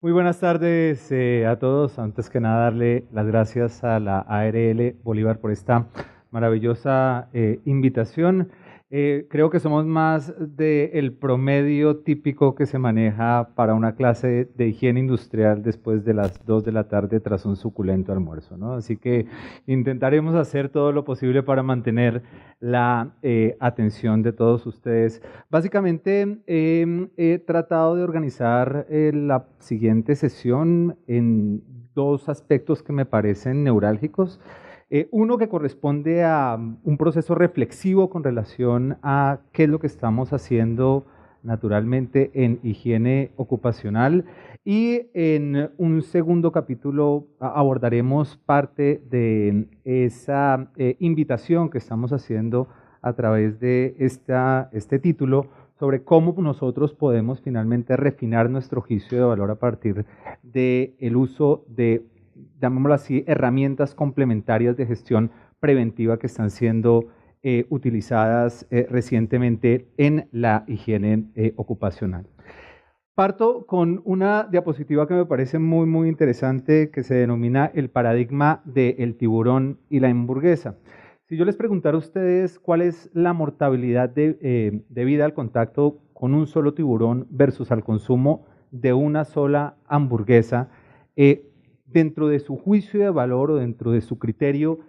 Muy buenas tardes a todos. Antes que nada, darle las gracias a la ARL Bolívar por esta maravillosa invitación. Creo que somos más del promedio típico que se maneja para una clase de higiene industrial después de las 2 de la tarde tras un suculento almuerzo, ¿no? Así que intentaremos hacer todo lo posible para mantener la atención de todos ustedes. Básicamente he tratado de organizar la siguiente sesión en dos aspectos que me parecen neurálgicos. Uno que corresponde a un proceso reflexivo con relación a qué es lo que estamos haciendo naturalmente en higiene ocupacional, y en un segundo capítulo abordaremos parte de esa invitación que estamos haciendo a través de este título sobre cómo nosotros podemos finalmente refinar nuestro juicio de valor a partir del uso de, llamémoslo así, herramientas complementarias de gestión preventiva que están siendo utilizadas recientemente en la higiene ocupacional. Parto con una diapositiva que me parece muy interesante, que se denomina el paradigma del tiburón y la hamburguesa. Si yo les preguntara a ustedes cuál es la mortalidad debida al contacto con un solo tiburón versus al consumo de una sola hamburguesa, dentro de su juicio de valor o dentro de su criterio,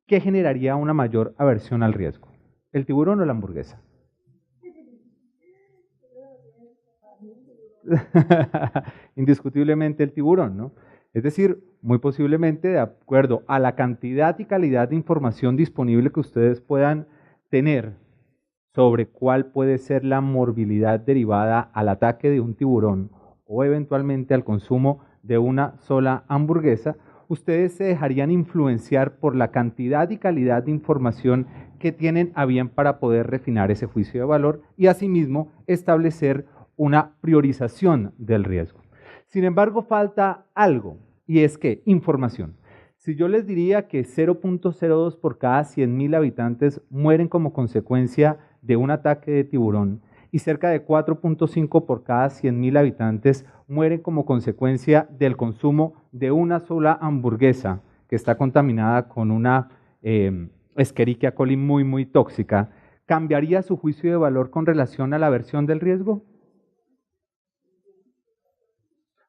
¿qué generaría una mayor aversión al riesgo? ¿El tiburón o la hamburguesa? Indiscutiblemente el tiburón, ¿no? Es decir, muy posiblemente de acuerdo a la cantidad y calidad de información disponible que ustedes puedan tener sobre cuál puede ser la morbilidad derivada al ataque de un tiburón o eventualmente al consumo de una sola hamburguesa, ustedes se dejarían influenciar por la cantidad y calidad de información que tienen a bien para poder refinar ese juicio de valor y asimismo establecer una priorización del riesgo. Sin embargo, falta algo, y es que información. Si yo les diría que 0.02 por cada 100.000 habitantes mueren como consecuencia de un ataque de tiburón y cerca de 4.5 por cada 100.000 habitantes mueren como consecuencia del consumo de una sola hamburguesa que está contaminada con una Escherichia coli muy tóxica, ¿cambiaría su juicio de valor con relación a la aversión del riesgo?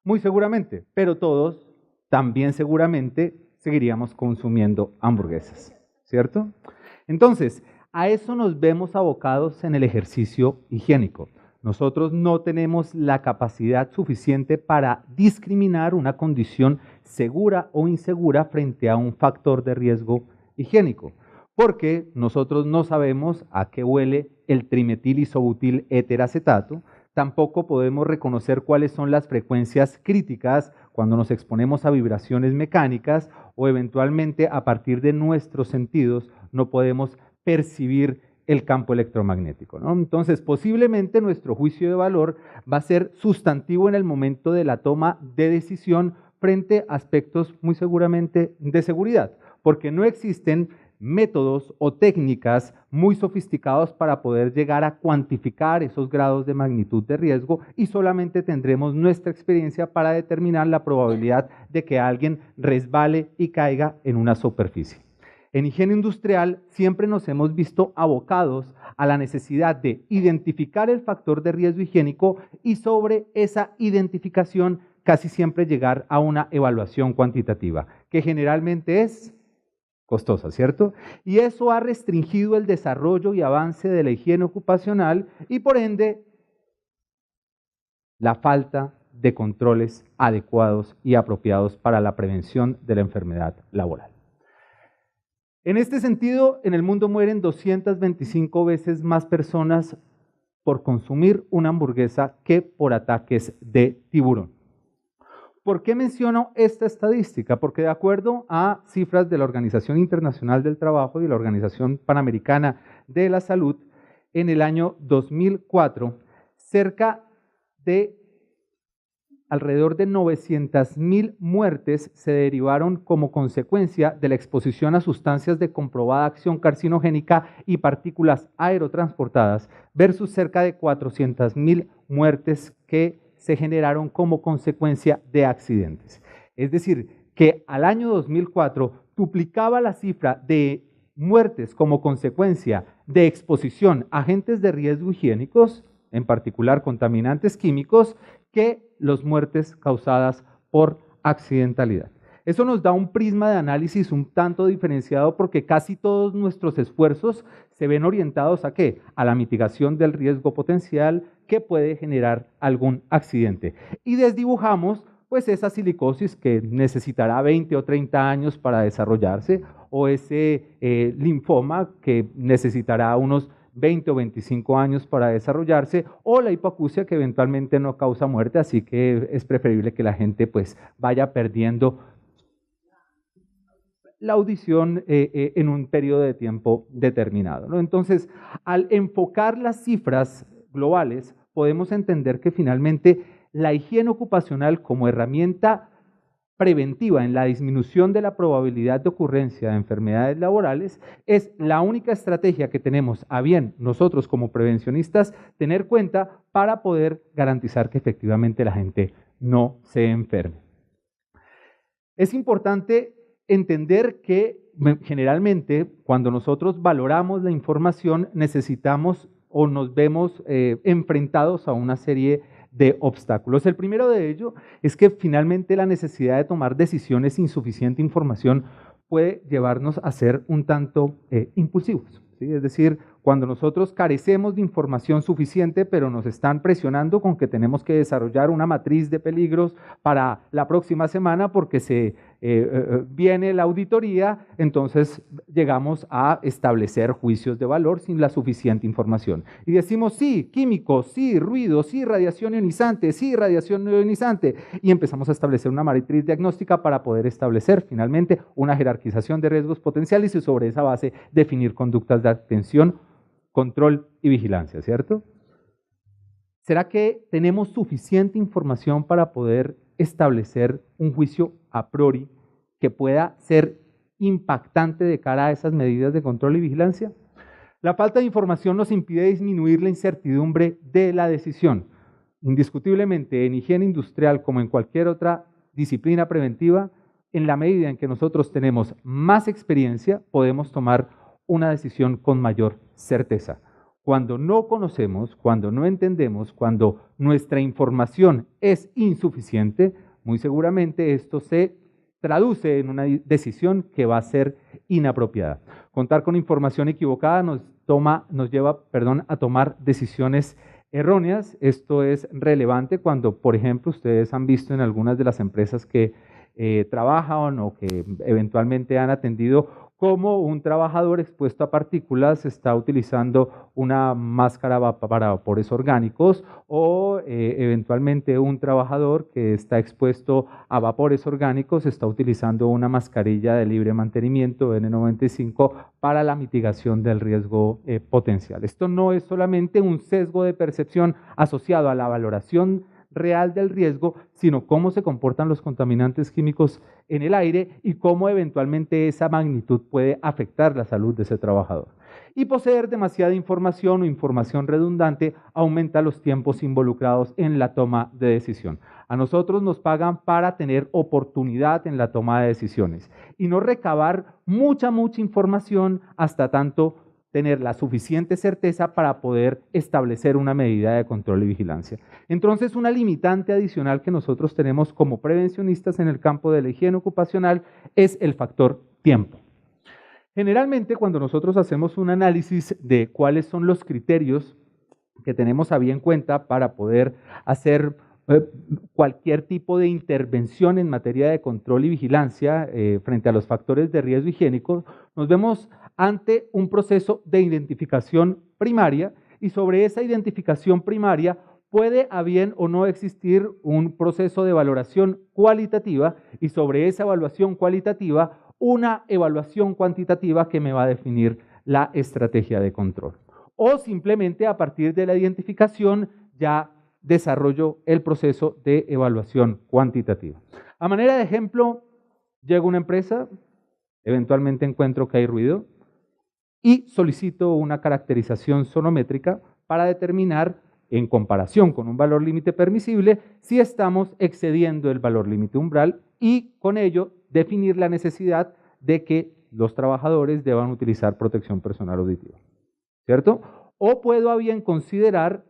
Muy seguramente, pero todos también seguramente seguiríamos consumiendo hamburguesas, ¿cierto? Entonces, a eso nos vemos abocados en el ejercicio higiénico. Nosotros no tenemos la capacidad suficiente para discriminar una condición segura o insegura frente a un factor de riesgo higiénico, porque nosotros no sabemos a qué huele el trimetil-isobutil eteracetato. Tampoco podemos reconocer cuáles son las frecuencias críticas cuando nos exponemos a vibraciones mecánicas o eventualmente a partir de nuestros sentidos no podemos percibir el campo electromagnético, ¿no? Entonces, posiblemente nuestro juicio de valor va a ser sustantivo en el momento de la toma de decisión frente a aspectos muy seguramente de seguridad, porque no existen métodos o técnicas muy sofisticados para poder llegar a cuantificar esos grados de magnitud de riesgo y solamente tendremos nuestra experiencia para determinar la probabilidad de que alguien resbale y caiga en una superficie. En higiene industrial siempre nos hemos visto abocados a la necesidad de identificar el factor de riesgo higiénico y sobre esa identificación casi siempre llegar a una evaluación cuantitativa, que generalmente es costosa, ¿cierto? Y eso ha restringido el desarrollo y avance de la higiene ocupacional y por ende la falta de controles adecuados y apropiados para la prevención de la enfermedad laboral. En este sentido, en el mundo mueren 225 veces más personas por consumir una hamburguesa que por ataques de tiburón. ¿Por qué menciono esta estadística? Porque de acuerdo a cifras de la Organización Internacional del Trabajo y la Organización Panamericana de la Salud, en el año 2004, cerca de alrededor de 900.000 muertes se derivaron como consecuencia de la exposición a sustancias de comprobada acción carcinogénica y partículas aerotransportadas versus cerca de 400.000 muertes que se generaron como consecuencia de accidentes. Es decir, que al año 2004 duplicaba la cifra de muertes como consecuencia de exposición a agentes de riesgo higiénicos, en particular contaminantes químicos, que las muertes causadas por accidentalidad. Eso nos da un prisma de análisis un tanto diferenciado porque casi todos nuestros esfuerzos se ven orientados ¿a qué? A la mitigación del riesgo potencial que puede generar algún accidente. Y desdibujamos pues esa silicosis que necesitará 20 o 30 años para desarrollarse, o ese linfoma que necesitará unos 20 o 25 años para desarrollarse, o la hipoacusia que eventualmente no causa muerte, así que es preferible que la gente pues vaya perdiendo la audición en un periodo de tiempo determinado, ¿no? Entonces, al enfocar las cifras globales, podemos entender que finalmente la higiene ocupacional como herramienta preventiva en la disminución de la probabilidad de ocurrencia de enfermedades laborales es la única estrategia que tenemos a bien nosotros como prevencionistas tener cuenta para poder garantizar que efectivamente la gente no se enferme. Es importante entender que generalmente cuando nosotros valoramos la información necesitamos o nos vemos enfrentados a una serie de obstáculos. El primero de ellos es que finalmente la necesidad de tomar decisiones sin suficiente información puede llevarnos a ser un tanto impulsivos, ¿sí? Es decir, cuando nosotros carecemos de información suficiente, pero nos están presionando con que tenemos que desarrollar una matriz de peligros para la próxima semana porque viene la auditoría, entonces llegamos a establecer juicios de valor sin la suficiente información. Y decimos, sí, químicos, sí, ruido, sí, radiación ionizante, sí, radiación no ionizante. Y empezamos a establecer una matriz diagnóstica para poder establecer finalmente una jerarquización de riesgos potenciales y sobre esa base definir conductas de atención, control y vigilancia, ¿cierto? ¿Será que tenemos suficiente información para poder establecer un juicio a priori que pueda ser impactante de cara a esas medidas de control y vigilancia? La falta de información nos impide disminuir la incertidumbre de la decisión. Indiscutiblemente, en higiene industrial como en cualquier otra disciplina preventiva, en la medida en que nosotros tenemos más experiencia, podemos tomar una decisión con mayor certeza. Cuando no conocemos, cuando no entendemos, cuando nuestra información es insuficiente, muy seguramente esto se traduce en una decisión que va a ser inapropiada. Contar con información equivocada nos lleva a tomar decisiones erróneas. Esto es relevante cuando, por ejemplo, ustedes han visto en algunas de las empresas que trabajan o que eventualmente han atendido cómo un trabajador expuesto a partículas está utilizando una máscara para vapores orgánicos o eventualmente un trabajador que está expuesto a vapores orgánicos está utilizando una mascarilla de libre mantenimiento N95 para la mitigación del riesgo potencial. Esto no es solamente un sesgo de percepción asociado a la valoración real del riesgo, sino cómo se comportan los contaminantes químicos en el aire y cómo eventualmente esa magnitud puede afectar la salud de ese trabajador. Y poseer demasiada información o información redundante aumenta los tiempos involucrados en la toma de decisión. A nosotros nos pagan para tener oportunidad en la toma de decisiones y no recabar mucha información hasta tanto tener la suficiente certeza para poder establecer una medida de control y vigilancia. Entonces, una limitante adicional que nosotros tenemos como prevencionistas en el campo de la higiene ocupacional es el factor tiempo. Generalmente, cuando nosotros hacemos un análisis de cuáles son los criterios que tenemos a bien cuenta para poder hacer cualquier tipo de intervención en materia de control y vigilancia frente a los factores de riesgo higiénico, nos vemos ante un proceso de identificación primaria y sobre esa identificación primaria puede a bien o no existir un proceso de evaluación cualitativa y sobre esa evaluación cualitativa una evaluación cuantitativa que me va a definir la estrategia de control. O simplemente a partir de la identificación ya desarrollo el proceso de evaluación cuantitativa. A manera de ejemplo, llego a una empresa, eventualmente encuentro que hay ruido y solicito una caracterización sonométrica para determinar en comparación con un valor límite permisible si estamos excediendo el valor límite umbral y con ello definir la necesidad de que los trabajadores deban utilizar protección personal auditiva, ¿cierto? O puedo a bien considerar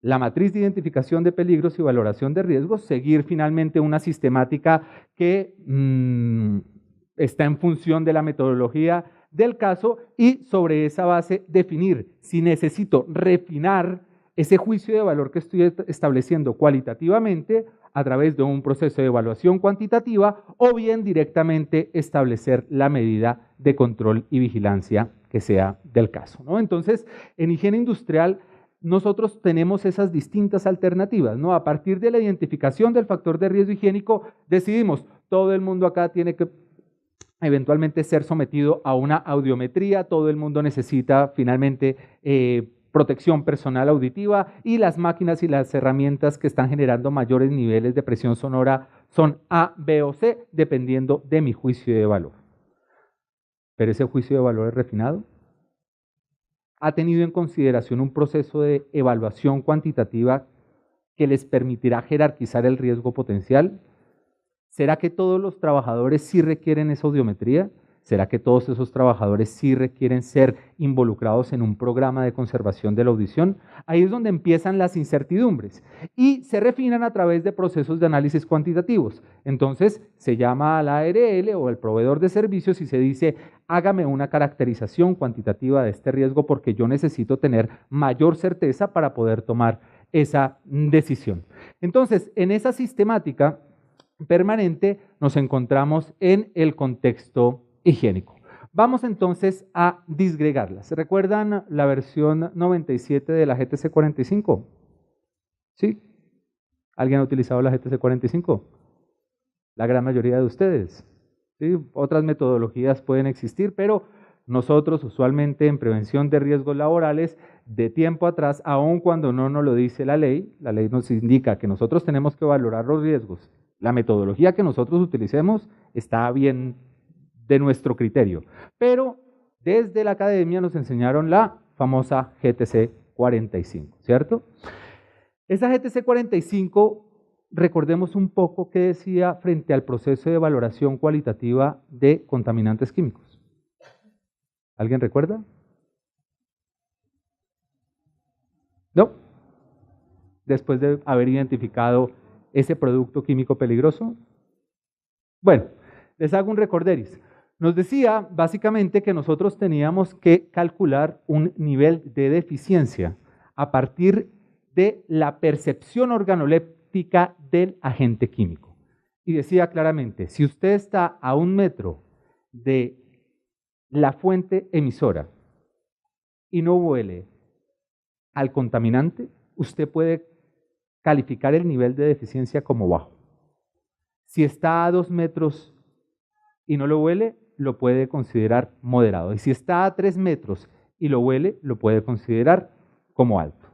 la matriz de identificación de peligros y valoración de riesgos, seguir finalmente una sistemática que está en función de la metodología del caso y sobre esa base definir si necesito refinar ese juicio de valor que estoy estableciendo cualitativamente a través de un proceso de evaluación cuantitativa o bien directamente establecer la medida de control y vigilancia que sea del caso, ¿no? Entonces, en higiene industrial nosotros tenemos esas distintas alternativas, ¿no? A partir de la identificación del factor de riesgo higiénico decidimos, todo el mundo acá tiene que eventualmente ser sometido a una audiometría, todo el mundo necesita finalmente protección personal auditiva y las máquinas y las herramientas que están generando mayores niveles de presión sonora son A, B o C, dependiendo de mi juicio de valor. ¿Pero ese juicio de valor es refinado? ¿Ha tenido en consideración un proceso de evaluación cuantitativa que les permitirá jerarquizar el riesgo potencial? ¿Será que todos los trabajadores sí requieren esa audiometría? ¿Será que todos esos trabajadores sí requieren ser involucrados en un programa de conservación de la audición? Ahí es donde empiezan las incertidumbres y se refinan a través de procesos de análisis cuantitativos. Entonces se llama al ARL o al proveedor de servicios y se dice, hágame una caracterización cuantitativa de este riesgo porque yo necesito tener mayor certeza para poder tomar esa decisión. Entonces, en esa sistemática permanente nos encontramos en el contexto higiénico. Vamos entonces a disgregarlas. ¿Recuerdan la versión 97 de la GTC 45? ¿Sí? ¿Alguien ha utilizado la GTC 45? La gran mayoría de ustedes. ¿Sí? Otras metodologías pueden existir, pero nosotros usualmente en prevención de riesgos laborales, de tiempo atrás, aun cuando no nos lo dice la ley nos indica que nosotros tenemos que valorar los riesgos. La metodología que nosotros utilicemos está bien de nuestro criterio, pero desde la academia nos enseñaron la famosa GTC 45, ¿cierto? Esa GTC 45, recordemos un poco qué decía frente al proceso de valoración cualitativa de contaminantes químicos. ¿Alguien recuerda? ¿No? Después de haber identificado ese producto químico peligroso. Bueno, les hago un recorderis. Nos decía básicamente que nosotros teníamos que calcular un nivel de deficiencia a partir de la percepción organoléptica del agente químico. Y decía claramente, si usted está a 1 metro de la fuente emisora y no huele al contaminante, usted puede calificar el nivel de deficiencia como bajo. Si está a 2 metros y no lo huele, lo puede considerar moderado. Y si está a 3 metros y lo huele, lo puede considerar como alto.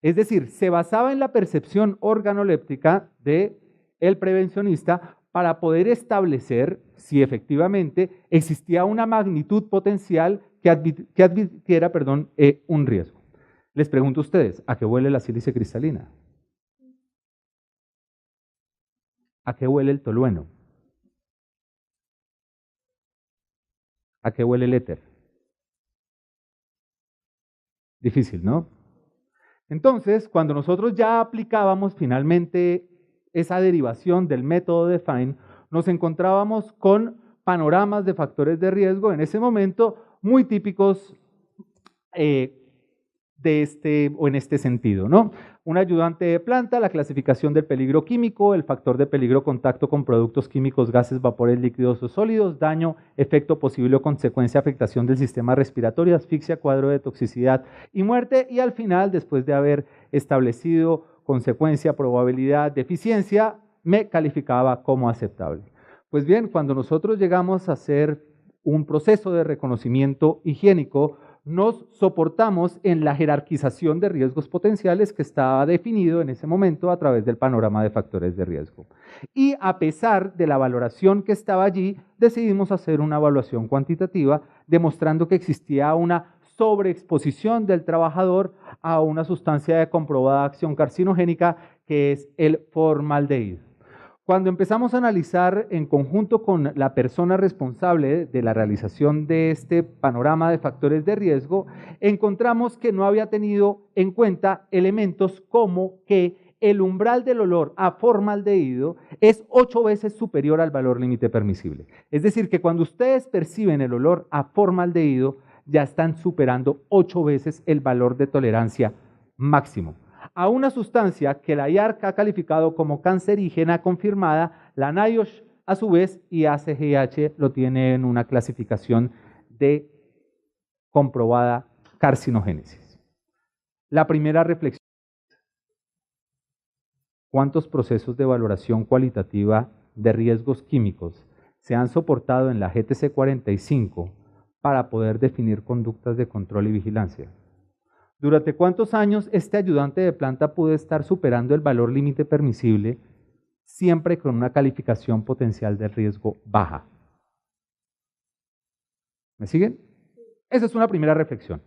Es decir, se basaba en la percepción organoléptica del prevencionista para poder establecer si efectivamente existía una magnitud potencial que advirtiera un riesgo. Les pregunto a ustedes, ¿a qué huele la sílice cristalina? ¿A qué huele el tolueno? ¿A qué huele el éter? Difícil, ¿no? Entonces, cuando nosotros ya aplicábamos finalmente esa derivación del método de Fine, nos encontrábamos con panoramas de factores de riesgo en ese momento muy típicos en este sentido, ¿no? Un ayudante de planta, la clasificación del peligro químico, el factor de peligro contacto con productos químicos, gases, vapores, líquidos o sólidos, daño, efecto posible o consecuencia, afectación del sistema respiratorio, asfixia, cuadro de toxicidad y muerte. Y al final, después de haber establecido consecuencia, probabilidad, deficiencia, me calificaba como aceptable. Pues bien, cuando nosotros llegamos a hacer un proceso de reconocimiento higiénico, nos soportamos en la jerarquización de riesgos potenciales que estaba definido en ese momento a través del panorama de factores de riesgo. Y a pesar de la valoración que estaba allí, decidimos hacer una evaluación cuantitativa demostrando que existía una sobreexposición del trabajador a una sustancia de comprobada acción carcinogénica que es el formaldehído. Cuando empezamos a analizar en conjunto con la persona responsable de la realización de este panorama de factores de riesgo, encontramos que no había tenido en cuenta elementos como que el umbral del olor a formaldehído es 8 veces superior al valor límite permisible. Es decir, que cuando ustedes perciben el olor a formaldehído, ya están superando 8 veces el valor de tolerancia máximo. A una sustancia que la IARC ha calificado como cancerígena confirmada, la NIOSH a su vez y ACGH lo tiene en una clasificación de comprobada carcinogénesis. La primera reflexión: ¿cuántos procesos de valoración cualitativa de riesgos químicos se han soportado en la GTC 45 para poder definir conductas de control y vigilancia? ¿Durante cuántos años este ayudante de planta pudo estar superando el valor límite permisible siempre con una calificación potencial de riesgo baja? ¿Me siguen? Esa es una primera reflexión.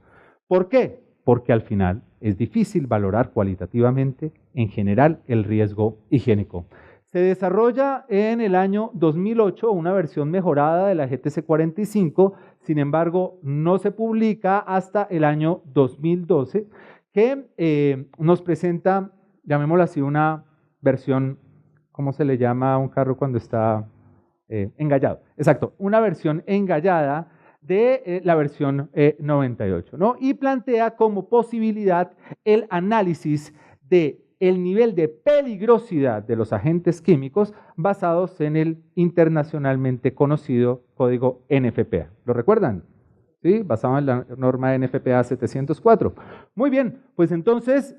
¿Por qué? Porque al final es difícil valorar cualitativamente en general el riesgo higiénico. Se desarrolla en el año 2008 una versión mejorada de la GTC 45, sin embargo no se publica hasta el año 2012, que nos presenta, llamémoslo así, una versión, ¿cómo se le llama a un carro cuando está engallado? Exacto, una versión engallada de la versión 98, ¿no? Y plantea como posibilidad el análisis de el nivel de peligrosidad de los agentes químicos basados en el internacionalmente conocido código NFPA. ¿Lo recuerdan? ¿Sí? Basado en la norma NFPA 704. Muy bien, pues entonces,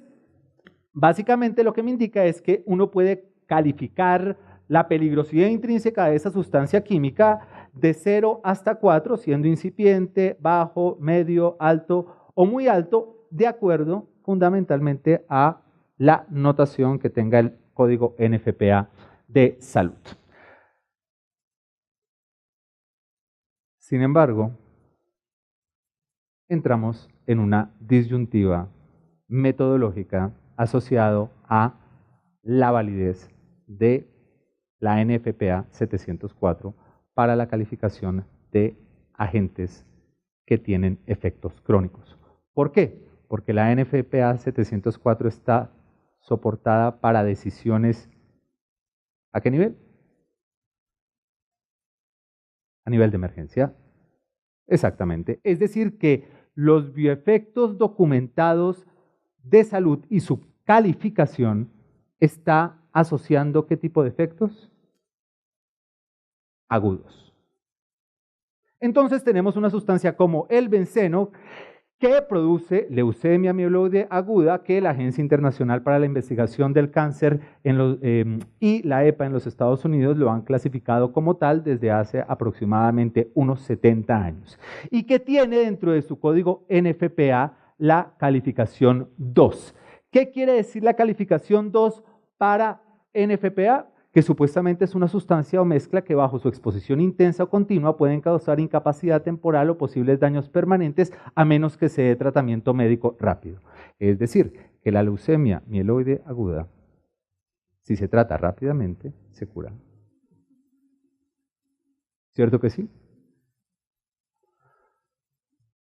básicamente lo que me indica es que uno puede calificar la peligrosidad intrínseca de esa sustancia química de 0 hasta 4, siendo incipiente, bajo, medio, alto o muy alto, de acuerdo fundamentalmente a la notación que tenga el código NFPA de salud. Sin embargo, entramos en una disyuntiva metodológica asociado a la validez de la NFPA 704 para la calificación de agentes que tienen efectos crónicos. ¿Por qué? Porque la NFPA 704 está soportada para decisiones, ¿a qué nivel? A nivel de emergencia. Exactamente. Es decir, que los bioefectos documentados de salud y su calificación está asociando ¿qué tipo de efectos? Agudos. Entonces tenemos una sustancia como el benceno que produce leucemia mieloide aguda, que la Agencia Internacional para la Investigación del Cáncer y la EPA en los Estados Unidos lo han clasificado como tal desde hace aproximadamente unos 70 años, y que tiene dentro de su código NFPA la calificación 2. ¿Qué quiere decir la calificación 2 para NFPA? Que supuestamente es una sustancia o mezcla que bajo su exposición intensa o continua pueden causar incapacidad temporal o posibles daños permanentes a menos que se dé tratamiento médico rápido. Es decir, que la leucemia mieloide aguda, si se trata rápidamente, se cura. ¿Cierto que sí?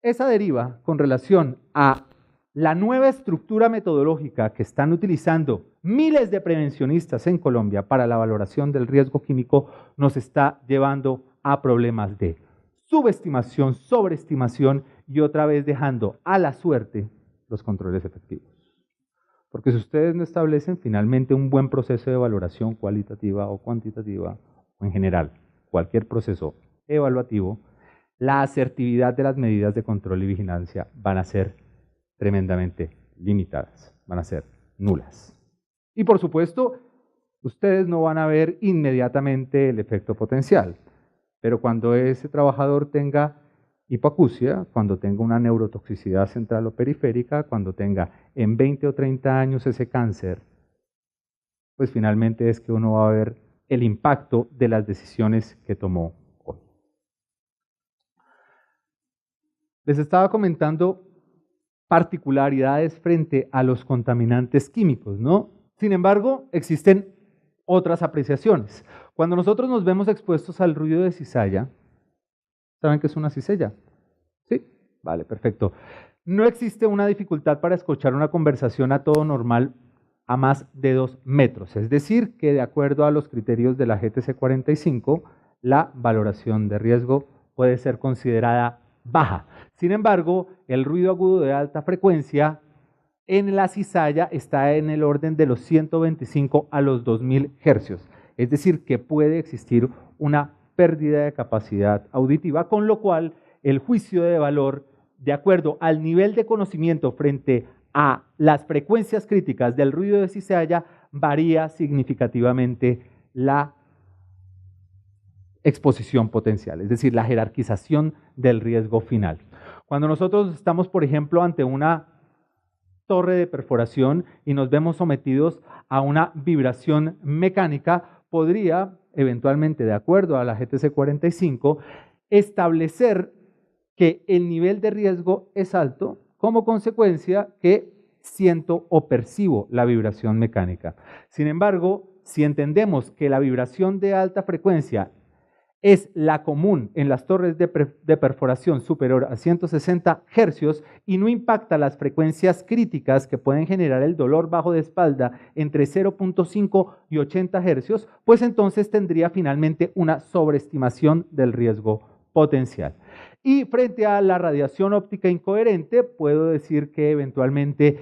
Esa deriva con relación a la nueva estructura metodológica que están utilizando miles de prevencionistas en Colombia para la valoración del riesgo químico nos está llevando a problemas de subestimación, sobreestimación y otra vez dejando a la suerte los controles efectivos. Porque si ustedes no establecen finalmente un buen proceso de valoración cualitativa o cuantitativa, o en general cualquier proceso evaluativo, la asertividad de las medidas de control y vigilancia van a ser tremendamente limitadas, van a ser nulas. Y por supuesto, ustedes no van a ver inmediatamente el efecto potencial, pero cuando ese trabajador tenga hipoacusia, cuando tenga una neurotoxicidad central o periférica, cuando tenga en 20 o 30 años ese cáncer, pues finalmente es que uno va a ver el impacto de las decisiones que tomó hoy. Les estaba comentando particularidades frente a los contaminantes químicos, ¿no? Sin embargo, existen otras apreciaciones. Cuando nosotros nos vemos expuestos al ruido de cizalla, ¿saben qué es una cizalla? ¿Sí? Vale, perfecto. No existe una dificultad para escuchar una conversación a todo normal a más de 2 metros. Es decir, que de acuerdo a los criterios de la GTC 45, la valoración de riesgo puede ser considerada baja. Sin embargo, el ruido agudo de alta frecuencia en la cizalla está en el orden de los 125 a los 2000 hercios. Es decir, que puede existir una pérdida de capacidad auditiva, con lo cual el juicio de valor, de acuerdo al nivel de conocimiento frente a las frecuencias críticas del ruido de cizalla, varía significativamente la exposición potencial, es decir, la jerarquización del riesgo final. Cuando nosotros estamos, por ejemplo, ante una torre de perforación y nos vemos sometidos a una vibración mecánica, podría eventualmente, de acuerdo a la GTC 45, establecer que el nivel de riesgo es alto, como consecuencia que siento o percibo la vibración mecánica. Sin embargo, si entendemos que la vibración de alta frecuencia es la común en las torres de perforación superior a 160 hercios y no impacta las frecuencias críticas que pueden generar el dolor bajo de espalda entre 0.5 y 80 hercios, pues entonces tendría finalmente una sobreestimación del riesgo potencial. Y frente a la radiación óptica incoherente, puedo decir que eventualmente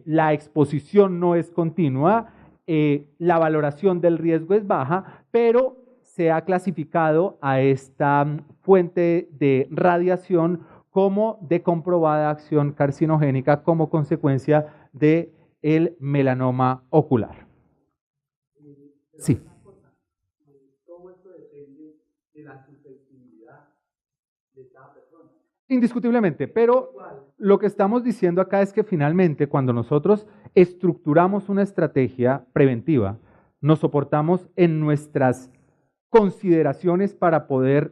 la exposición no es continua, la valoración del riesgo es baja, pero se ha clasificado a esta fuente de radiación como de comprobada acción carcinogénica como consecuencia del melanoma ocular. Sí. ¿Todo esto depende de la susceptibilidad de cada persona? Indiscutiblemente, pero lo que estamos diciendo acá es que finalmente cuando nosotros estructuramos una estrategia preventiva, nos soportamos en nuestras consideraciones para poder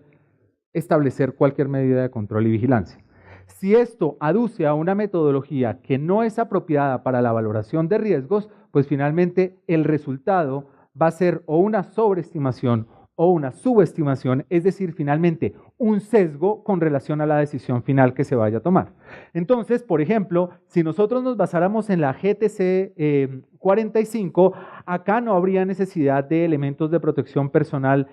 establecer cualquier medida de control y vigilancia. Si esto aduce a una metodología que no es apropiada para la valoración de riesgos, pues finalmente el resultado va a ser o una sobreestimación o una subestimación, es decir, finalmente un sesgo con relación a la decisión final que se vaya a tomar. Entonces, por ejemplo, si nosotros nos basáramos en la GTC 45, acá no habría necesidad de elementos de protección personal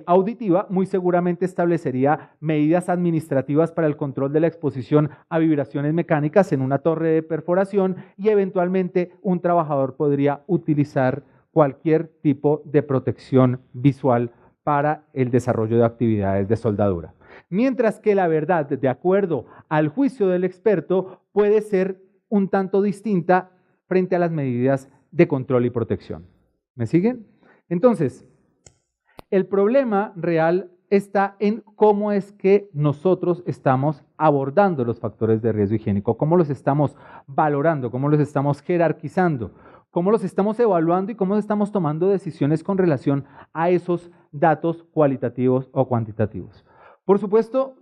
auditiva, muy seguramente establecería medidas administrativas para el control de la exposición a vibraciones mecánicas en una torre de perforación y eventualmente un trabajador podría utilizar cualquier tipo de protección visual para el desarrollo de actividades de soldadura. Mientras que la verdad, de acuerdo al juicio del experto, puede ser un tanto distinta frente a las medidas de control y protección. ¿Me siguen? Entonces, el problema real está en cómo es que nosotros estamos abordando los factores de riesgo higiénico, cómo los estamos valorando, cómo los estamos jerarquizando, cómo los estamos evaluando y cómo estamos tomando decisiones con relación a esos datos cualitativos o cuantitativos. Por supuesto,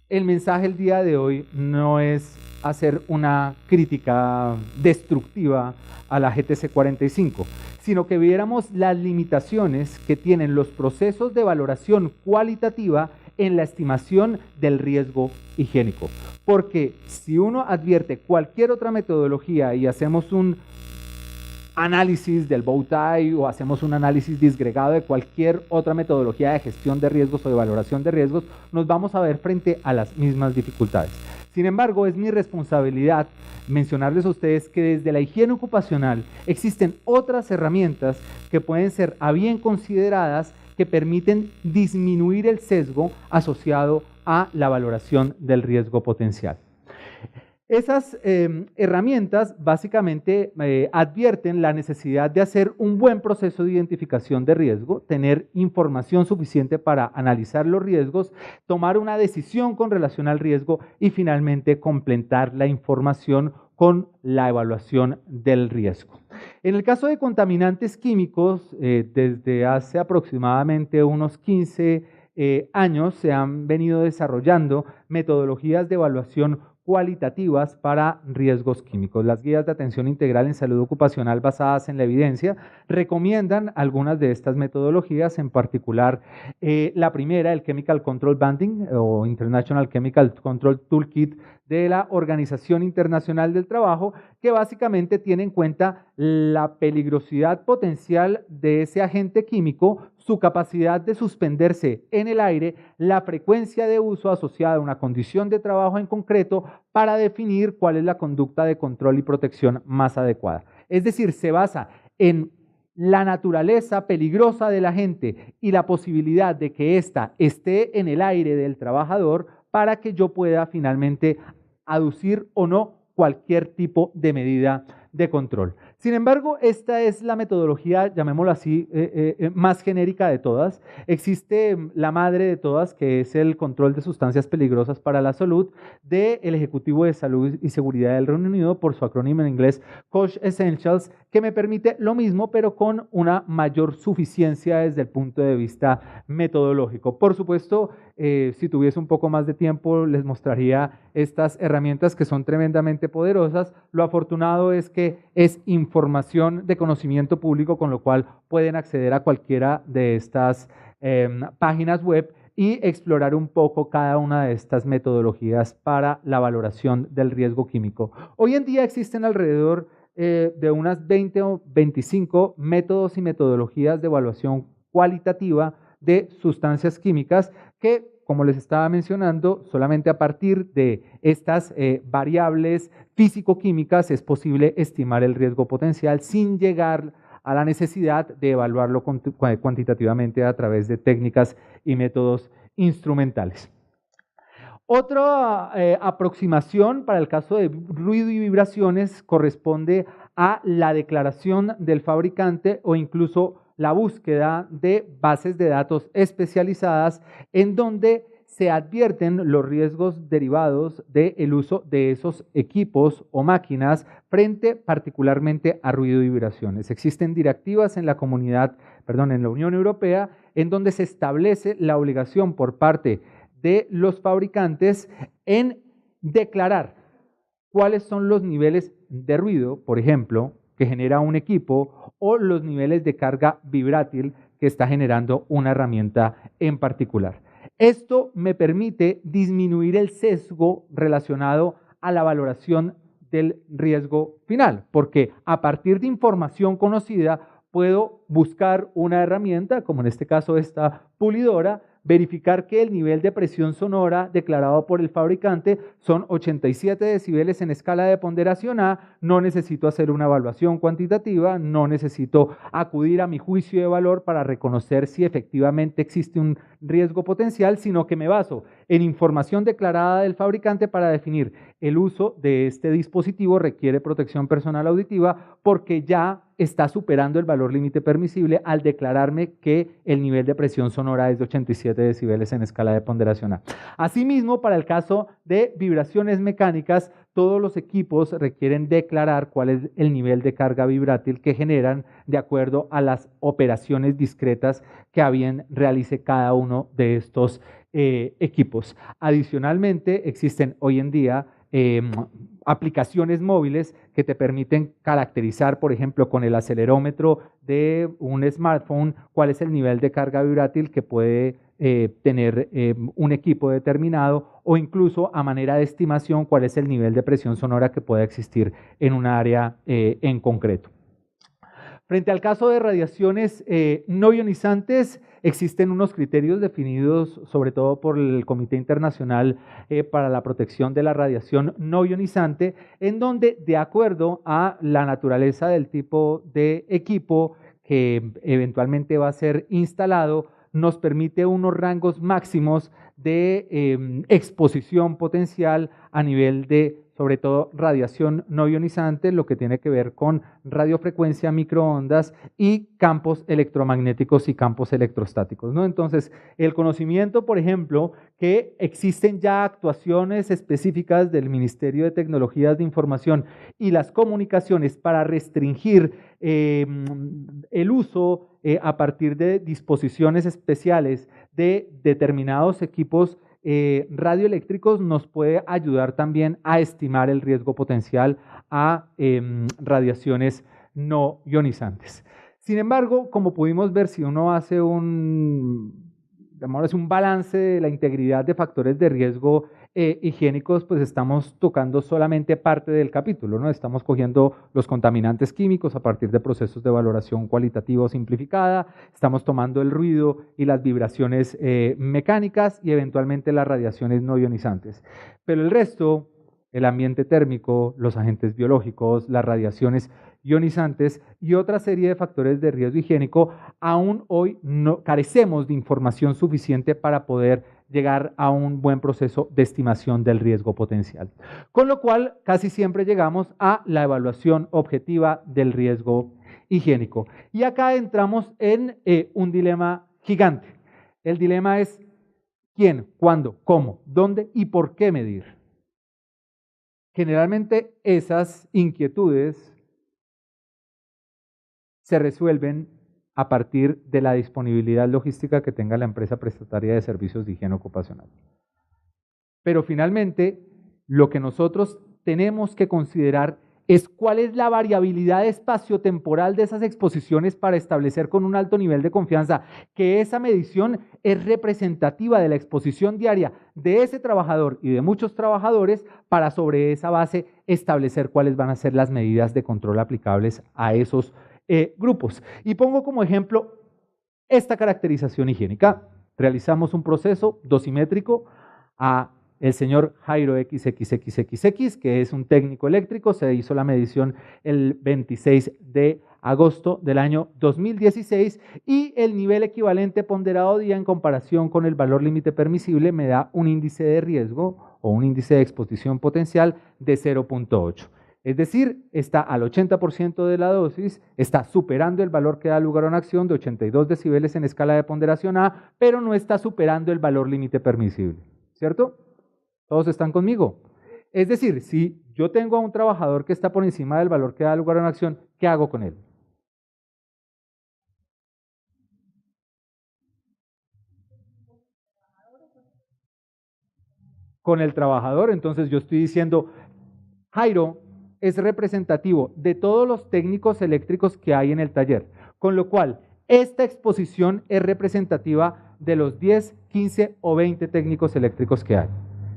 el mensaje el día de hoy no es hacer una crítica destructiva a la GTC 45, sino que viéramos las limitaciones que tienen los procesos de valoración cualitativa en la estimación del riesgo higiénico. Porque si uno advierte cualquier otra metodología y hacemos un análisis del bow tie o hacemos un análisis disgregado de cualquier otra metodología de gestión de riesgos o de valoración de riesgos, nos vamos a ver frente a las mismas dificultades. Sin embargo, es mi responsabilidad mencionarles a ustedes que desde la higiene ocupacional existen otras herramientas que pueden ser a bien consideradas que permiten disminuir el sesgo asociado a la valoración del riesgo potencial. Esas herramientas básicamente advierten la necesidad de hacer un buen proceso de identificación de riesgo, tener información suficiente para analizar los riesgos, tomar una decisión con relación al riesgo y finalmente completar la información con la evaluación del riesgo. En el caso de contaminantes químicos, desde hace aproximadamente unos 15 años se han venido desarrollando metodologías de evaluación cualitativas para riesgos químicos. Las guías de atención integral en salud ocupacional basadas en la evidencia recomiendan algunas de estas metodologías, en particular la primera, el Chemical Control Banding o International Chemical Control Toolkit de la Organización Internacional del Trabajo, que básicamente tiene en cuenta la peligrosidad potencial de ese agente químico, su capacidad de suspenderse en el aire, la frecuencia de uso asociada a una condición de trabajo en concreto para definir cuál es la conducta de control y protección más adecuada. Es decir, se basa en la naturaleza peligrosa del agente y la posibilidad de que ésta esté en el aire del trabajador para que yo pueda finalmente aducir o no cualquier tipo de medida de control. Sin embargo, esta es la metodología, llamémoslo así, más genérica de todas. Existe la madre de todas, que es el control de sustancias peligrosas para la salud del Ejecutivo de Salud y Seguridad del Reino Unido, por su acrónimo en inglés COSH Essentials, que me permite lo mismo, pero con una mayor suficiencia desde el punto de vista metodológico. Por supuesto, si tuviese un poco más de tiempo, les mostraría estas herramientas que son tremendamente poderosas. Lo afortunado es que es información de conocimiento público, con lo cual pueden acceder a cualquiera de estas páginas web y explorar un poco cada una de estas metodologías para la valoración del riesgo químico. Hoy en día existen alrededor de unas 20 o 25 métodos y metodologías de evaluación cualitativa de sustancias químicas que, como les estaba mencionando, solamente a partir de estas variables físico-químicas es posible estimar el riesgo potencial sin llegar a la necesidad de evaluarlo cuantitativamente a través de técnicas y métodos instrumentales. Otra aproximación para el caso de ruido y vibraciones corresponde a la declaración del fabricante o incluso la búsqueda de bases de datos especializadas en donde se advierten los riesgos derivados del uso de esos equipos o máquinas frente particularmente a ruido y vibraciones. Existen directivas en la en la Unión Europea, en donde se establece la obligación por parte de los fabricantes en declarar cuáles son los niveles de ruido, por ejemplo, que genera un equipo, o los niveles de carga vibrátil que está generando una herramienta en particular. Esto me permite disminuir el sesgo relacionado a la valoración del riesgo final, porque a partir de información conocida puedo buscar una herramienta, como en este caso esta pulidora, verificar que el nivel de presión sonora declarado por el fabricante son 87 decibeles en escala de ponderación A, no necesito hacer una evaluación cuantitativa, no necesito acudir a mi juicio de valor para reconocer si efectivamente existe un riesgo potencial, sino que me baso en información declarada del fabricante para definir el uso de este dispositivo requiere protección personal auditiva porque ya está superando el valor límite permisible al declararme que el nivel de presión sonora es de 87 decibeles en escala de ponderación A. Asimismo, para el caso de vibraciones mecánicas, todos los equipos requieren declarar cuál es el nivel de carga vibrátil que generan de acuerdo a las operaciones discretas que a bien realice cada uno de estos equipos. Adicionalmente, existen hoy en día aplicaciones móviles que te permiten caracterizar, por ejemplo, con el acelerómetro de un smartphone, cuál es el nivel de carga vibrátil que puede tener un equipo determinado, o incluso a manera de estimación cuál es el nivel de presión sonora que pueda existir en un área en concreto. Frente al caso de radiaciones no ionizantes, existen unos criterios definidos sobre todo por el Comité Internacional para la Protección de la Radiación No Ionizante, en donde, de acuerdo a la naturaleza del tipo de equipo que eventualmente va a ser instalado, nos permite unos rangos máximos de exposición potencial a nivel de, sobre todo, radiación no ionizante, lo que tiene que ver con radiofrecuencia, microondas y campos electromagnéticos y campos electrostáticos, ¿no? Entonces, el conocimiento, por ejemplo, que existen ya actuaciones específicas del Ministerio de Tecnologías de Información y las Comunicaciones para restringir el uso a partir de disposiciones especiales de determinados equipos radioeléctricos, nos puede ayudar también a estimar el riesgo potencial a radiaciones no ionizantes. Sin embargo, como pudimos ver, si uno hace un balance de la integridad de factores de riesgo higiénicos, pues estamos tocando solamente parte del capítulo, ¿no? Estamos cogiendo los contaminantes químicos a partir de procesos de valoración cualitativa simplificada, estamos tomando el ruido y las vibraciones mecánicas y eventualmente las radiaciones no ionizantes. Pero el resto, el ambiente térmico, los agentes biológicos, las radiaciones ionizantes y otra serie de factores de riesgo higiénico, aún hoy no carecemos de información suficiente para poder llegar a un buen proceso de estimación del riesgo potencial. Con lo cual, casi siempre llegamos a la evaluación objetiva del riesgo higiénico. Y acá entramos en un dilema gigante. El dilema es quién, cuándo, cómo, dónde y por qué medir. Generalmente esas inquietudes se resuelven a partir de la disponibilidad logística que tenga la empresa prestataria de servicios de higiene ocupacional. Pero finalmente, lo que nosotros tenemos que considerar es cuál es la variabilidad espaciotemporal de esas exposiciones para establecer con un alto nivel de confianza que esa medición es representativa de la exposición diaria de ese trabajador y de muchos trabajadores para sobre esa base establecer cuáles van a ser las medidas de control aplicables a esos grupos. Y pongo como ejemplo esta caracterización higiénica. Realizamos un proceso dosimétrico a el señor Jairo XXXXX, que es un técnico eléctrico. Se hizo la medición el 26 de agosto del año 2016 y el nivel equivalente ponderado día en comparación con el valor límite permisible me da un índice de riesgo o un índice de exposición potencial de 0.8. Es decir, está al 80% de la dosis, está superando el valor que da lugar a una acción de 82 decibeles en escala de ponderación A, pero no está superando el valor límite permisible, ¿cierto? ¿Todos están conmigo? Es decir, si yo tengo a un trabajador que está por encima del valor que da lugar a una acción, ¿qué hago con él? Con el trabajador, entonces yo estoy diciendo, Jairo es representativo de todos los técnicos eléctricos que hay en el taller, con lo cual esta exposición es representativa de los 10, 15 o 20 técnicos eléctricos que hay.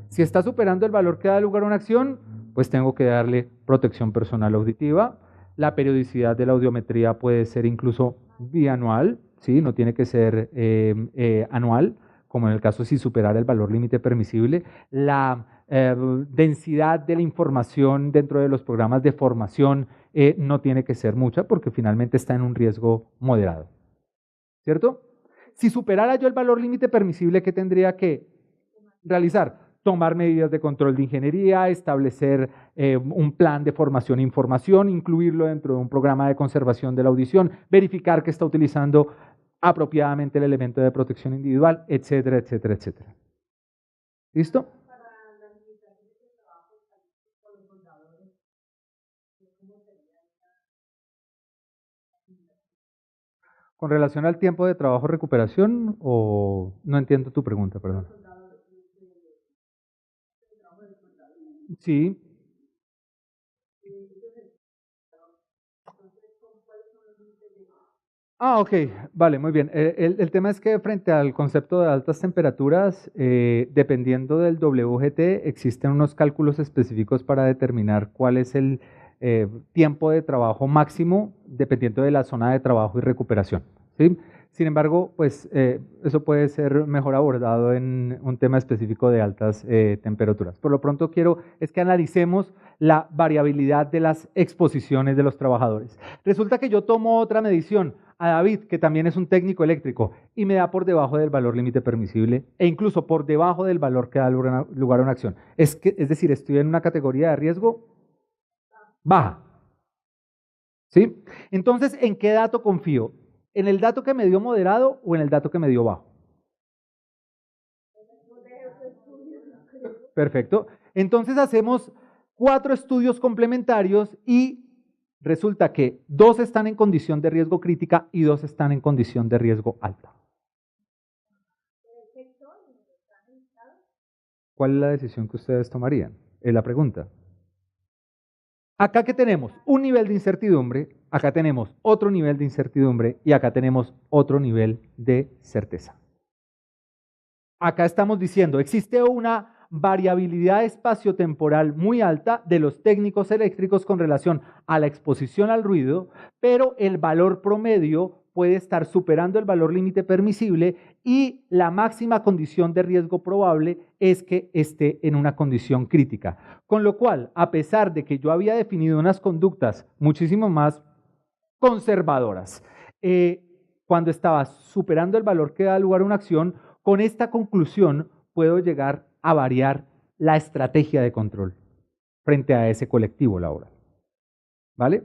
Si está superando el valor que da lugar a una acción, pues tengo que darle protección personal auditiva. La periodicidad de la audiometría puede ser incluso bianual, ¿sí? No tiene que ser anual, como en el caso si superara el valor límite permisible. La densidad de la información dentro de los programas de formación no tiene que ser mucha porque finalmente está en un riesgo moderado, ¿cierto? Si superara yo el valor límite permisible, ¿qué tendría que realizar? Tomar medidas de control de ingeniería, establecer un plan de formación e información, incluirlo dentro de un programa de conservación de la audición, verificar que está utilizando apropiadamente el elemento de protección individual, etcétera, etcétera, etcétera. ¿Listo? Con relación al tiempo de trabajo recuperación, o no entiendo tu pregunta, perdón. Sí. Ah, ok, vale, muy bien. El tema es que frente al concepto de altas temperaturas, dependiendo del WGT, existen unos cálculos específicos para determinar cuál es el tiempo de trabajo máximo, dependiendo de la zona de trabajo y recuperación, ¿sí? Sin embargo, pues eso puede ser mejor abordado en un tema específico de altas temperaturas. Por lo pronto quiero es que analicemos la variabilidad de las exposiciones de los trabajadores. Resulta que yo tomo otra medición a David, que también es un técnico eléctrico, y me da por debajo del valor límite permisible e incluso por debajo del valor que da lugar a una acción. Es decir, estoy en una categoría de riesgo baja. ¿Sí? Entonces, ¿en qué dato confío? ¿En el dato que me dio moderado o en el dato que me dio bajo? Perfecto. Entonces hacemos 4 estudios complementarios y resulta que 2 están en condición de riesgo crítica y 2 están en condición de riesgo alta. ¿Cuál es la decisión que ustedes tomarían? Es la pregunta. Acá que tenemos un nivel de incertidumbre, acá tenemos otro nivel de incertidumbre y acá tenemos otro nivel de certeza. Acá estamos diciendo, existe una variabilidad espaciotemporal muy alta de los técnicos eléctricos con relación a la exposición al ruido, pero el valor promedio puede estar superando el valor límite permisible y la máxima condición de riesgo probable es que esté en una condición crítica. Con lo cual, a pesar de que yo había definido unas conductas muchísimo más conservadoras, cuando estaba superando el valor que da lugar a una acción, con esta conclusión puedo llegar a variar la estrategia de control frente a ese colectivo laboral. ¿Vale?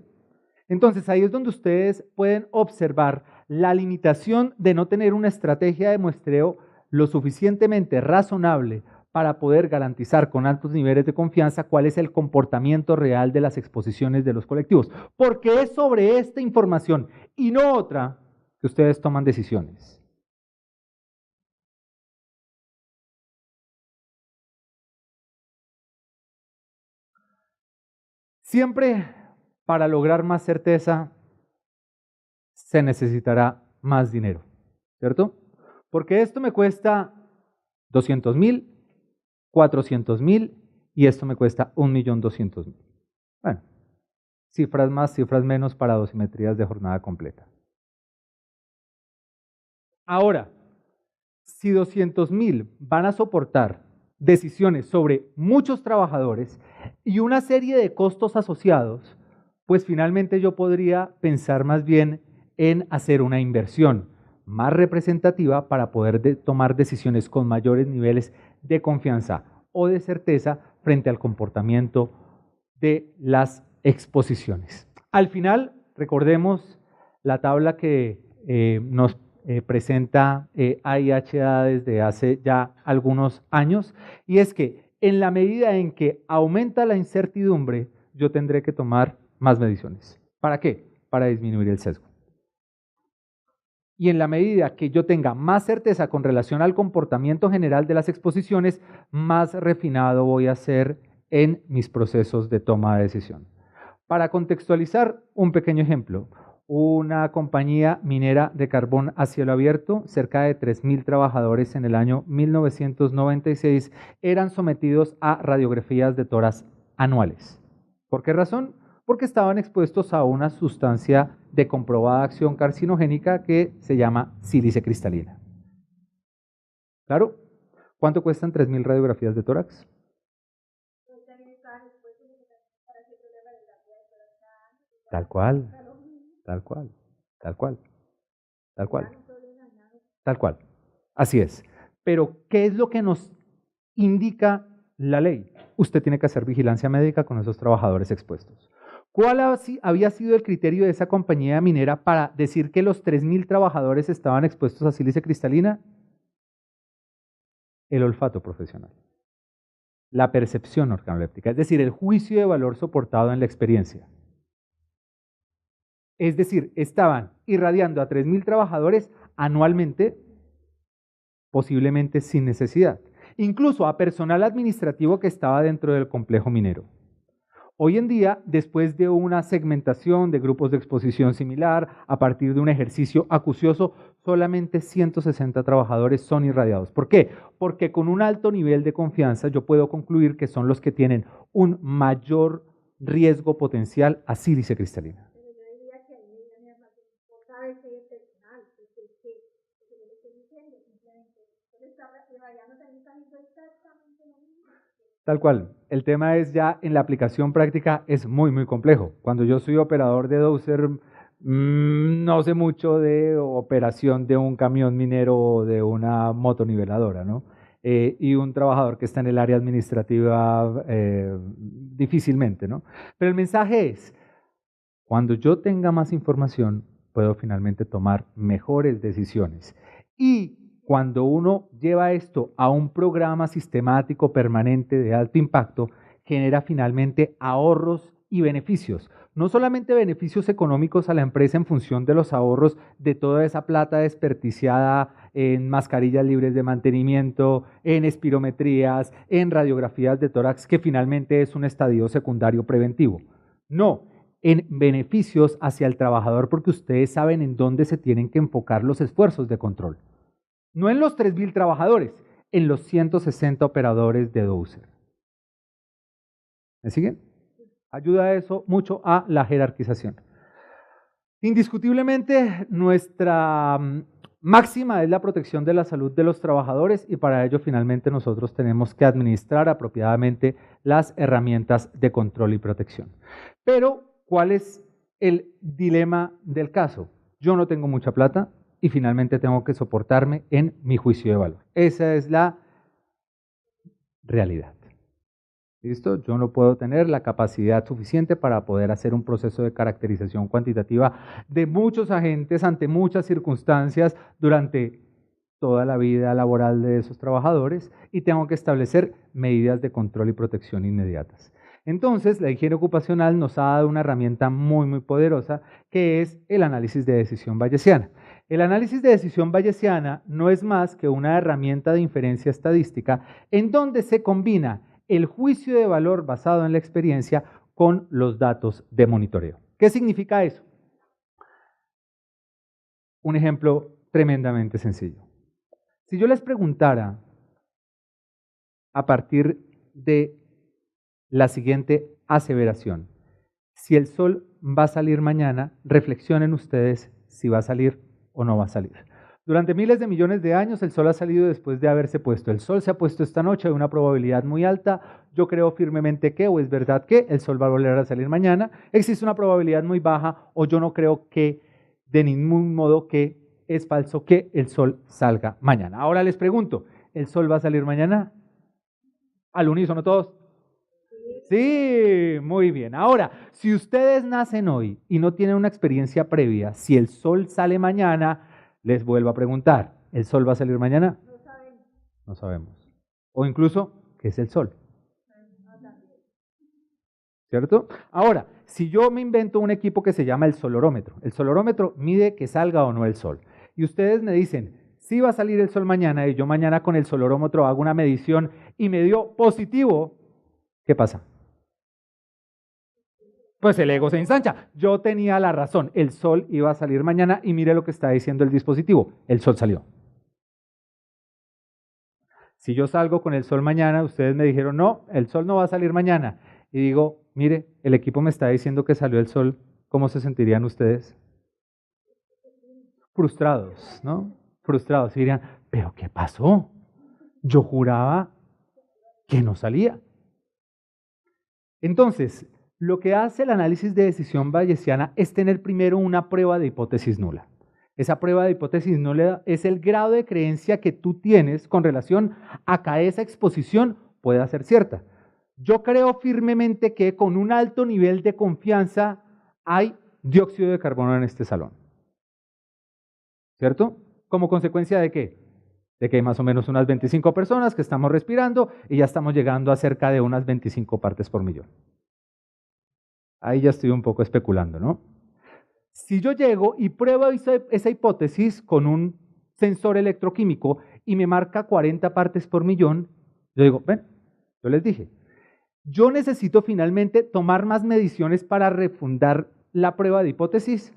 Entonces ahí es donde ustedes pueden observar la limitación de no tener una estrategia de muestreo lo suficientemente razonable para poder garantizar con altos niveles de confianza cuál es el comportamiento real de las exposiciones de los colectivos. Porque es sobre esta información y no otra que ustedes toman decisiones. Siempre para lograr más certeza se necesitará más dinero, ¿cierto? Porque esto me cuesta 200.000, 400.000 y esto me cuesta 1.200.000. Bueno, cifras más, cifras menos para dosimetrías de jornada completa. Ahora, si 200.000 van a soportar decisiones sobre muchos trabajadores y una serie de costos asociados, pues finalmente yo podría pensar más bien en hacer una inversión más representativa para poder tomar decisiones con mayores niveles de confianza o de certeza frente al comportamiento de las exposiciones. Al final, recordemos la tabla que nos presenta AIHA desde hace ya algunos años, y es que en la medida en que aumenta la incertidumbre, yo tendré que tomar más mediciones. ¿Para qué? Para disminuir el sesgo. Y en la medida que yo tenga más certeza con relación al comportamiento general de las exposiciones, más refinado voy a ser en mis procesos de toma de decisión. Para contextualizar, un pequeño ejemplo. Una compañía minera de carbón a cielo abierto, cerca de 3.000 trabajadores en el año 1996 eran sometidos a radiografías de tórax anuales. ¿Por qué razón? Porque estaban expuestos a una sustancia de comprobada acción carcinogénica que se llama sílice cristalina. ¿Claro? ¿Cuánto cuestan 3.000 radiografías de tórax? Tal cual, tal cual, tal cual, tal cual, tal cual. Así es. Pero, ¿qué es lo que nos indica la ley? Usted tiene que hacer vigilancia médica con esos trabajadores expuestos. ¿Cuál había sido el criterio de esa compañía minera para decir que los 3.000 trabajadores estaban expuestos a sílice cristalina? El olfato profesional, la percepción organoléptica, es decir, el juicio de valor soportado en la experiencia. Es decir, estaban irradiando a 3.000 trabajadores anualmente, posiblemente sin necesidad, incluso a personal administrativo que estaba dentro del complejo minero. Hoy en día, después de una segmentación de grupos de exposición similar, a partir de un ejercicio acucioso, solamente 160 trabajadores son irradiados. ¿Por qué? Porque con un alto nivel de confianza yo puedo concluir que son los que tienen un mayor riesgo potencial a sílice cristalina. Tal cual. El tema es ya en la aplicación práctica es muy complejo. Cuando yo soy operador de dozer, no sé mucho de operación de un camión minero o de una motoniveladora, ¿no? Y un trabajador que está en el área administrativa difícilmente, ¿no? Pero el mensaje es, cuando yo tenga más información, puedo finalmente tomar mejores decisiones. Y cuando uno lleva esto a un programa sistemático permanente de alto impacto, genera finalmente ahorros y beneficios. No solamente beneficios económicos a la empresa en función de los ahorros de toda esa plata desperdiciada en mascarillas libres de mantenimiento, en espirometrías, en radiografías de tórax, que finalmente es un estadio secundario preventivo. No, en beneficios hacia el trabajador, porque ustedes saben en dónde se tienen que enfocar los esfuerzos de control. No en los 3.000 trabajadores, en los 160 operadores de Dowser. ¿Me siguen? Ayuda eso mucho a la jerarquización. Indiscutiblemente, nuestra máxima es la protección de la salud de los trabajadores y para ello finalmente nosotros tenemos que administrar apropiadamente las herramientas de control y protección. Pero, ¿cuál es el dilema del caso? Yo no tengo mucha plata y finalmente tengo que soportarme en mi juicio de valor. Esa es la realidad. ¿Listo? Yo no puedo tener la capacidad suficiente para poder hacer un proceso de caracterización cuantitativa de muchos agentes ante muchas circunstancias durante toda la vida laboral de esos trabajadores y tengo que establecer medidas de control y protección inmediatas. Entonces, la higiene ocupacional nos ha dado una herramienta muy poderosa que es el análisis de decisión bayesiana. El análisis de decisión bayesiana no es más que una herramienta de inferencia estadística en donde se combina el juicio de valor basado en la experiencia con los datos de monitoreo. ¿Qué significa eso? Un ejemplo tremendamente sencillo. Si yo les preguntara a partir de la siguiente aseveración, si el sol va a salir mañana, reflexionen ustedes si va a salir o no va a salir. Durante miles de millones de años el sol ha salido después de haberse puesto. El sol se ha puesto esta noche, hay una probabilidad muy alta. Yo creo firmemente que, o es verdad que, el sol va a volver a salir mañana. Existe una probabilidad muy baja, o yo no creo que, de ningún modo, que es falso que el sol salga mañana. Ahora les pregunto, ¿el sol va a salir mañana? Al unísono todos. Sí, muy bien. Ahora, si ustedes nacen hoy y no tienen una experiencia previa, si el sol sale mañana, les vuelvo a preguntar, ¿el sol va a salir mañana? No sabemos. No sabemos. O incluso, ¿qué es el sol? ¿Cierto? Ahora, si yo me invento un equipo que se llama el solorómetro mide que salga o no el sol. Y ustedes me dicen, sí va a salir el sol mañana, y yo mañana con el solorómetro hago una medición y me dio positivo, ¿qué pasa? Pues el ego se ensancha. Yo tenía la razón, el sol iba a salir mañana y mire lo que está diciendo el dispositivo, el sol salió. Si yo salgo con el sol mañana, ustedes me dijeron, no, el sol no va a salir mañana. Y digo, mire, el equipo me está diciendo que salió el sol, ¿cómo se sentirían ustedes? Frustrados, ¿no? Frustrados. Y dirían, ¿pero qué pasó? Yo juraba que no salía. Entonces, lo que hace el análisis de decisión bayesiana es tener primero una prueba de hipótesis nula. Esa prueba de hipótesis nula es el grado de creencia que tú tienes con relación a que esa exposición pueda ser cierta. Yo creo firmemente que con un alto nivel de confianza hay dióxido de carbono en este salón. ¿Cierto? ¿Como consecuencia de qué? De que hay más o menos unas 25 personas que estamos respirando y ya estamos llegando a cerca de unas 25 partes por millón. Ahí ya estoy un poco especulando, ¿no? Si yo llego y pruebo esa hipótesis con un sensor electroquímico y me marca 40 partes por millón, yo digo, ven, yo les dije, ¿yo necesito finalmente tomar más mediciones para refundar la prueba de hipótesis?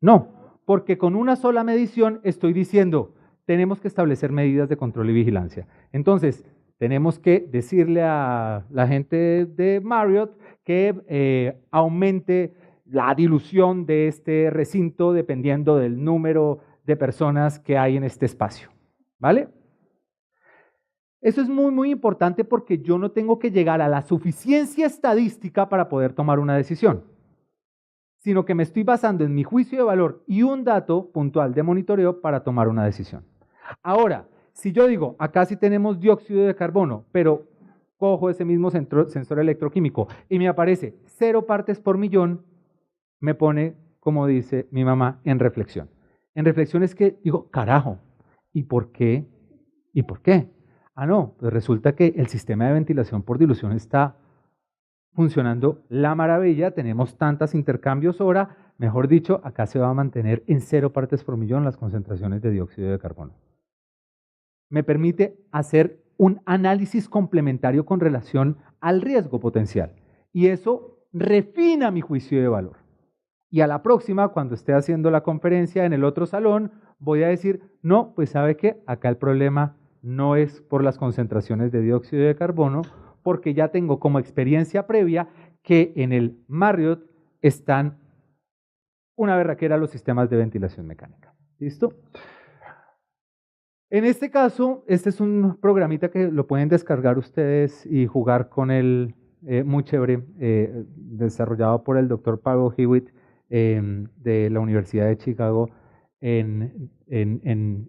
No, porque con una sola medición estoy diciendo, tenemos que establecer medidas de control y vigilancia. Entonces, tenemos que decirle a la gente de Marriott que aumente la dilución de este recinto dependiendo del número de personas que hay en este espacio, ¿vale? Eso es muy importante porque yo no tengo que llegar a la suficiencia estadística para poder tomar una decisión, sino que me estoy basando en mi juicio de valor y un dato puntual de monitoreo para tomar una decisión. Ahora, si yo digo, acá sí tenemos dióxido de carbono, pero cojo ese mismo sensor electroquímico y me aparece 0 partes por millón, me pone, como dice mi mamá, en reflexión. En reflexión es que digo, carajo, ¿y por qué? ¿Y por qué? Ah, no, pues resulta que el sistema de ventilación por dilución está funcionando la maravilla, tenemos tantos intercambios hora, mejor dicho, acá se va a mantener en 0 partes por millón las concentraciones de dióxido de carbono. Me permite hacer un análisis complementario con relación al riesgo potencial y eso refina mi juicio de valor. Y a la próxima, cuando esté haciendo la conferencia en el otro salón, voy a decir, no, pues sabe que acá el problema no es por las concentraciones de dióxido de carbono, porque ya tengo como experiencia previa que en el Marriott están una berraquera los sistemas de ventilación mecánica. ¿Listo? En este caso, este es un programita que lo pueden descargar ustedes y jugar con él, muy chévere, desarrollado por el doctor Pavel Hewitt de la Universidad de Chicago en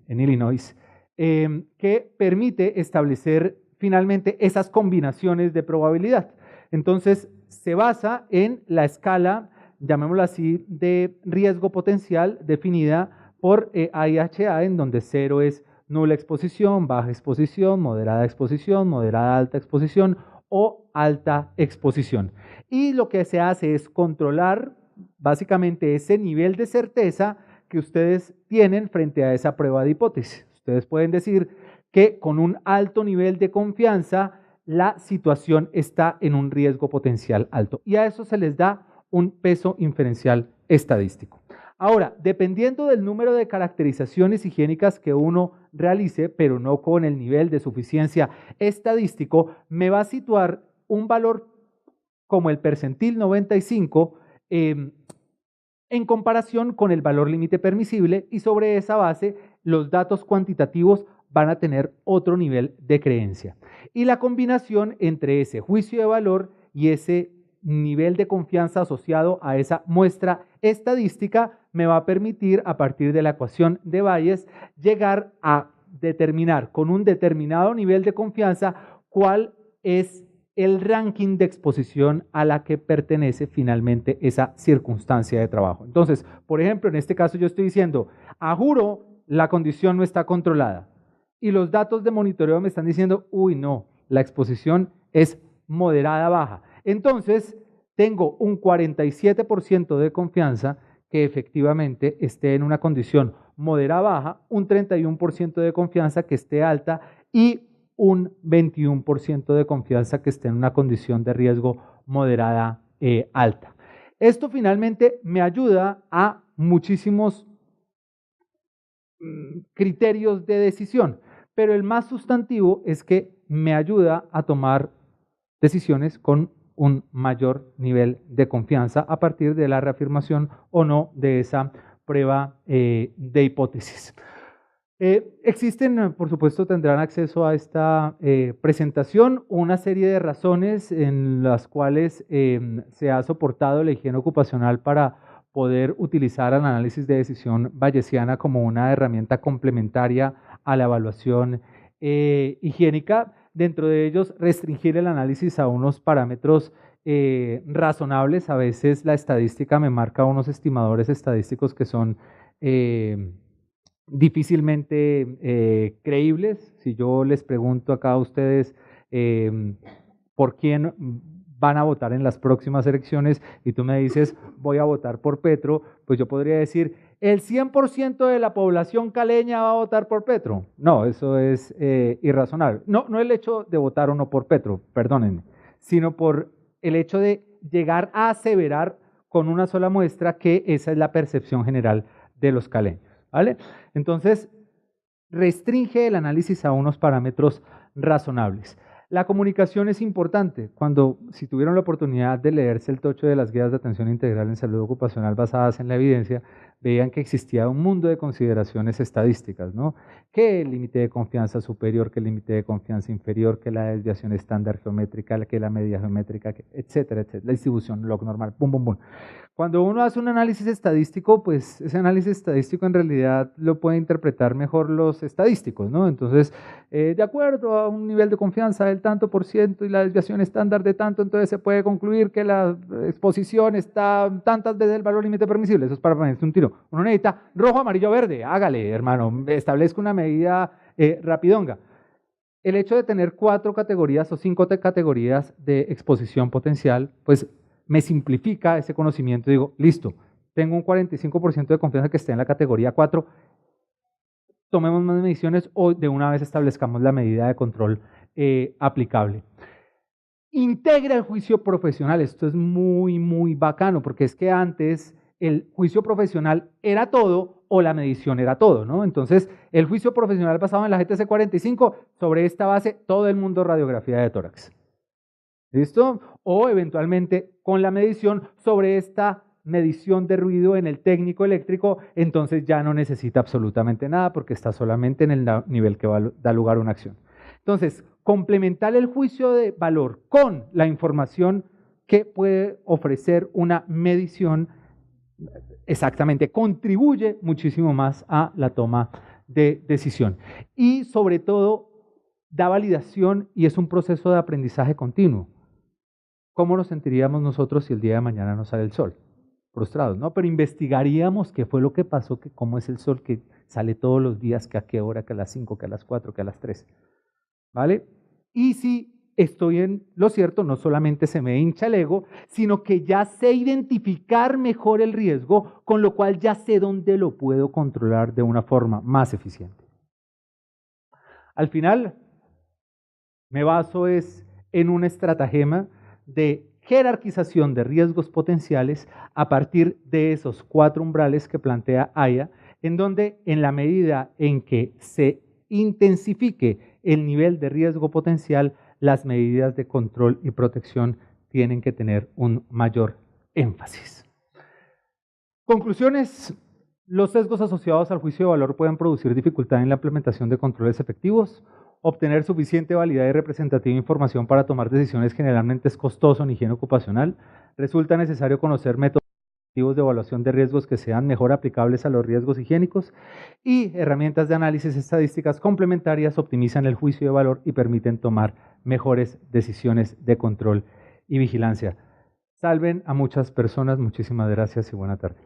Illinois, que permite establecer finalmente esas combinaciones de probabilidad. Entonces, se basa en la escala, llamémosla así, de riesgo potencial definida por IHA, en donde 0 es nula exposición, baja exposición, moderada alta exposición o alta exposición. Y lo que se hace es controlar básicamente ese nivel de certeza que ustedes tienen frente a esa prueba de hipótesis. Ustedes pueden decir que con un alto nivel de confianza la situación está en un riesgo potencial alto y a eso se les da un peso inferencial estadístico. Ahora, dependiendo del número de caracterizaciones higiénicas que uno realice, pero no con el nivel de suficiencia estadístico, me va a situar un valor como el percentil 95 en comparación con el valor límite permisible y sobre esa base los datos cuantitativos van a tener otro nivel de creencia. Y la combinación entre ese juicio de valor y ese nivel de confianza asociado a esa muestra estadística me va a permitir, a partir de la ecuación de Bayes, llegar a determinar con un determinado nivel de confianza cuál es el ranking de exposición a la que pertenece finalmente esa circunstancia de trabajo. Entonces, por ejemplo, en este caso yo estoy diciendo, a juro, la condición no está controlada. Y los datos de monitoreo me están diciendo, uy, no, la exposición es moderada baja. Entonces, tengo un 47% de confianza que efectivamente esté en una condición moderada baja, un 31% de confianza que esté alta y un 21% de confianza que esté en una condición de riesgo moderada alta. Esto finalmente me ayuda a muchísimos criterios de decisión, pero el más sustantivo es que me ayuda a tomar decisiones con un mayor nivel de confianza a partir de la reafirmación o no de esa prueba de hipótesis. Existen, por supuesto, tendrán acceso a esta presentación, una serie de razones en las cuales se ha soportado la higiene ocupacional para poder utilizar el análisis de decisión bayesiana como una herramienta complementaria a la evaluación higiénica. Dentro de ellos, restringir el análisis a unos parámetros razonables. A veces la estadística me marca unos estimadores estadísticos que son difícilmente creíbles. Si yo les pregunto acá a ustedes por quién van a votar en las próximas elecciones y tú me dices voy a votar por Petro, pues yo podría decir el 100% de la población caleña va a votar por Petro. No, eso es irrazonable. No el hecho de votar o no por Petro, perdónenme, sino por el hecho de llegar a aseverar con una sola muestra que esa es la percepción general de los caleños, ¿vale? Entonces, restringe el análisis a unos parámetros razonables. La comunicación es importante. Si tuvieron la oportunidad de leerse el tocho de las guías de atención integral en salud ocupacional basadas en la evidencia, veían que existía un mundo de consideraciones estadísticas, ¿no? Que el límite de confianza superior, que el límite de confianza inferior, que la desviación estándar geométrica, que la media geométrica, etcétera, etcétera, la distribución log normal, pum, pum, pum. Cuando uno hace un análisis estadístico, pues ese análisis estadístico en realidad lo pueden interpretar mejor los estadísticos, ¿no? Entonces, de acuerdo a un nivel de confianza del tanto por ciento y la desviación estándar de tanto, entonces se puede concluir que la exposición está tantas veces el valor límite permisible. Eso es para ponerse un tiro. Uno necesita rojo, amarillo, verde. Hágale, hermano, establezca una medida rapidonga. el hecho de tener 4 categorías o 5 categorías de exposición potencial, pues me simplifica ese conocimiento. Digo, listo, tengo un 45% de confianza que esté en la categoría 4, tomemos más mediciones o de una vez establezcamos la medida de control aplicable. Integra el juicio profesional. Esto es muy, muy bacano, porque es que antes el juicio profesional era todo o la medición era todo, ¿no? Entonces, el juicio profesional basado en la GTC 45, sobre esta base, todo el mundo radiografía de tórax. ¿Listo? O eventualmente con la medición sobre esta medición de ruido en el técnico eléctrico, entonces ya no necesita absolutamente nada porque está solamente en el nivel que da lugar a una acción. Entonces, complementar el juicio de valor con la información que puede ofrecer una medición, exactamente, contribuye muchísimo más a la toma de decisión. Y sobre todo, da validación y es un proceso de aprendizaje continuo. ¿Cómo nos sentiríamos nosotros si el día de mañana no sale el sol? Frustrados, ¿no? Pero investigaríamos qué fue lo que pasó, que cómo es el sol que sale todos los días, que a qué hora, que a las 5, que a las 4, que a las 3. ¿Vale? Y si estoy en lo cierto, no solamente se me hincha el ego, sino que ya sé identificar mejor el riesgo, con lo cual ya sé dónde lo puedo controlar de una forma más eficiente. Al final, me baso en un estratagema de jerarquización de riesgos potenciales a partir de esos 4 umbrales que plantea Aya, en donde en la medida en que se intensifique el nivel de riesgo potencial, las medidas de control y protección tienen que tener un mayor énfasis. Conclusiones. Los sesgos asociados al juicio de valor pueden producir dificultad en la implementación de controles efectivos. Obtener suficiente validad y representativa información para tomar decisiones generalmente es costoso en higiene ocupacional. Resulta necesario conocer métodos de evaluación de riesgos que sean mejor aplicables a los riesgos higiénicos, y herramientas de análisis estadísticas complementarias optimizan el juicio de valor y permiten tomar mejores decisiones de control y vigilancia. Salven a muchas personas. Muchísimas gracias y buena tarde.